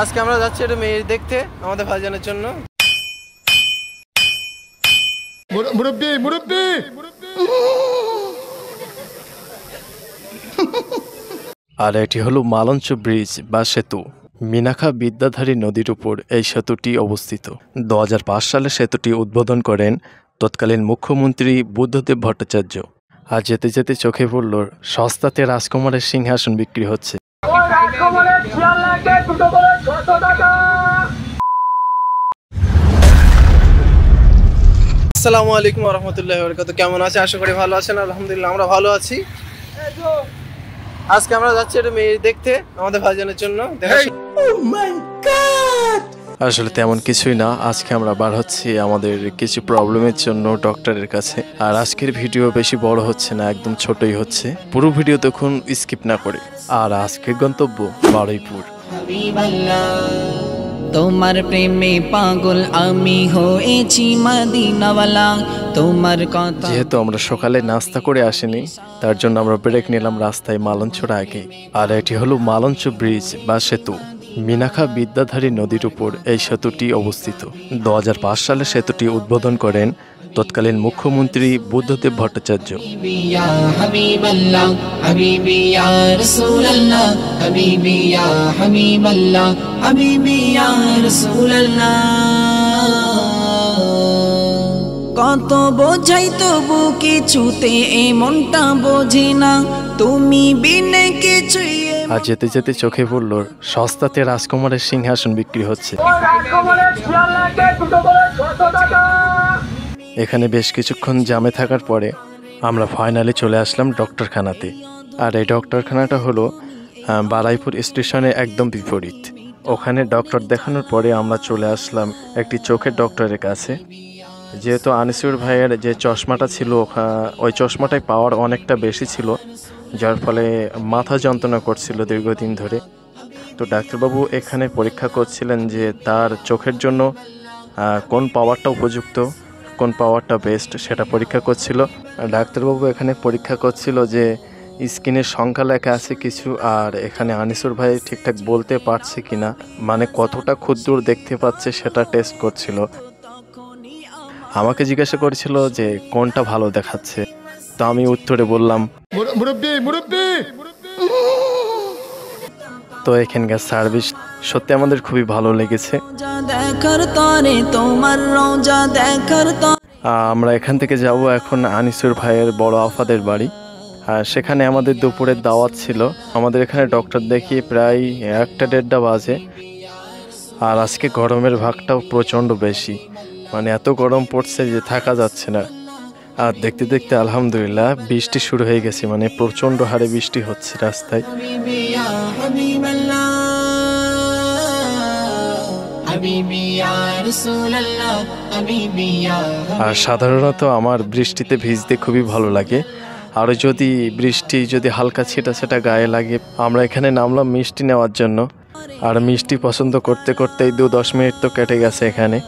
আজকে আমরা যাচ্ছি একটা মেয়ে দেখতে আমাদের ভাইজানের জন্য। মুরব্বি মুরব্বি আর এটি হলো মালঞ্চ ব্রিজ বা সেতু। মিনাখা বিদ্যাধারী নদীর উপর এই সেতুটি অবস্থিত। 2005 সালে সেতুটি উদ্বোধন করেন তৎকালীন মুখ্যমন্ত্রী বুদ্ধদেব ভট্টাচার্য। আর যেতে যেতে চোখে পড়ল সস্তাতে রাজকুমারের সিংহাসন বিক্রি হচ্ছে। আসসালামু আলাইকুম ওয়া রাহমাতুল্লাহি ওয়া বারাকাতুহু। কেমন আছে? আশা করি ভালো আছেন। আলহামদুলিল্লাহ আমরা ভালো আছি। আজকে আমরা যাচ্ছি একটা মেয়ে দেখতে আমাদের ভাইজানের জন্য। আসলে তেমন কিছুই না, আজকে আমরা বার হচ্ছি আমাদের কিছু প্রবলেমের জন্য ডক্টরের কাছে। আর আজকের ভিডিও বেশি বড় হচ্ছে না, একদম ছোটই হচ্ছে। পুরো ভিডিও দেখুন স্কিপ না করে। আর আজকের গন্তব্য বারুইপুর। তোমার প্রেমে পাগল আমি হয়েছি মদিনাওয়ালা, তোমার কথা। যেহেতু আমরা সকালে নাস্তা করে আসিনি, তার জন্য আমরা ব্রেক নিলাম রাস্তায় মালঞ্চর আগে। আর এটি হলো মালঞ্চ ব্রিজ বা সেতু। মিনাখা বিদ্যাধারী নদীর উপর এই সেতুটি অবস্থিত। 2005 সালে সেতুটি উদ্বোধন করেন তৎকালীন মুখ্যমন্ত্রী বুদ্ধদেব ভট্টাচার্য। কত বোঝাই তবু কিছুতে এমনটা বোঝে না, তুমি বিনে কিছুই। আর যেতে যেতে চোখে পড়ল সস্তাতে রাজকুমারের সিংহাসন বিক্রি হচ্ছে। এখানে বেশ কিছুক্ষণ জামে থাকার পরে আমরা ফাইনালি চলে আসলাম ডক্টরখানাতে। আর এই ডক্টরখানাটা হলো বারুইপুর স্টেশনের একদম বিপরীত। ওখানে ডক্টর দেখানোর পরে আমরা চলে আসলাম একটি চোখের ডক্টরের কাছে। যেহেতু আনিসুর ভাইয়ের যে চশমাটা ছিল ওই চশমাটাই পাওয়ার অনেকটা বেশি ছিল, যার ফলে মাথা যন্ত্রণা করছিল দীর্ঘদিন ধরে। তো ডাক্তারবাবু এখানে পরীক্ষা করছিলেন যে তার চোখের জন্য কোন পাওয়ারটা উপযুক্ত, কোন পাওয়ারটা বেস্ট, সেটা পরীক্ষা করছিল। ডাক্তারবাবু এখানে পরীক্ষা করছিল যে স্ক্রিনের সংখ্যা লেখা আছে কিছু, আর এখানে আনিসুর ভাই ঠিকঠাক বলতে পারছে কিনা, মানে কতটা ক্ষুদ্র দেখতে পাচ্ছে সেটা টেস্ট করছিল। আমাকে জিজ্ঞাসা করেছিল যে কোনটা ভালো দেখাচ্ছে, তো আমি উত্তরে বললাম মুরব্বি মুরব্বি। তো এখানকার সার্ভিস সত্যি আমাদের খুবই ভালো লেগেছে। আমরা এখান থেকে যাব এখন আনিসুর ভাইয়ের বড় আফাদের বাড়ি। আর সেখানে আমাদের দুপুরের দাওয়াত ছিল। আমাদের এখানে ডক্টর দেখিয়ে প্রায় 1টা-1.5টা বাজে। আর আজকে গরমের ভাগটাও প্রচণ্ড বেশি, মানে এত গরম পড়ছে যে থাকা যাচ্ছে না। আর দেখতে দেখতে আলহামদুলিল্লাহ বৃষ্টি শুরু হয়ে গেছে, মানে প্রচণ্ড হারে বৃষ্টি হচ্ছে রাস্তায়। আর সাধারণত আমার বৃষ্টিতে ভিজতে খুবই ভালো লাগে, আর যদি বৃষ্টি যদি হালকা ছিটা গায়ে লাগে। আমরা এখানে নামলাম মিষ্টি নেওয়ার জন্য, আর মিষ্টি পছন্দ করতে করতেই 2-10 মিনিট তো কেটে গেছে এখানে।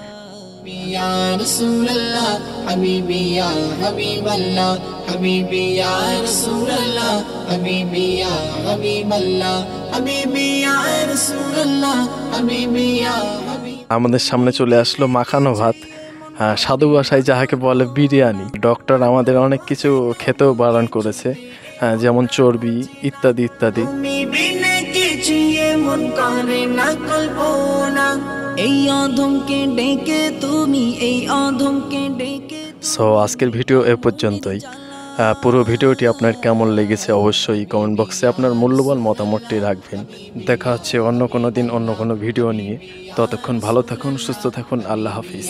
আমাদের সামনে চলে আসলো মাখানো ভাত, সাধু ভাষায় যাহাকে বলে বিরিয়ানি। ডক্টর আমাদের অনেক কিছু খেতেও বারণ করেছে, যেমন চর্বি ইত্যাদি ইত্যাদি। সো আজকের ভিডিও এ পর্যন্তই। পুরো ভিডিওটি আপনার কেমন লেগেছে অবশ্যই কমেন্ট বক্সে আপনার মূল্যবান মতামতটি রাখবেন। দেখা হচ্ছে অন্য কোনো দিন অন্য কোনো ভিডিও নিয়ে। ততক্ষণ ভালো থাকুন, সুস্থ থাকুন। আল্লাহ হাফিজ।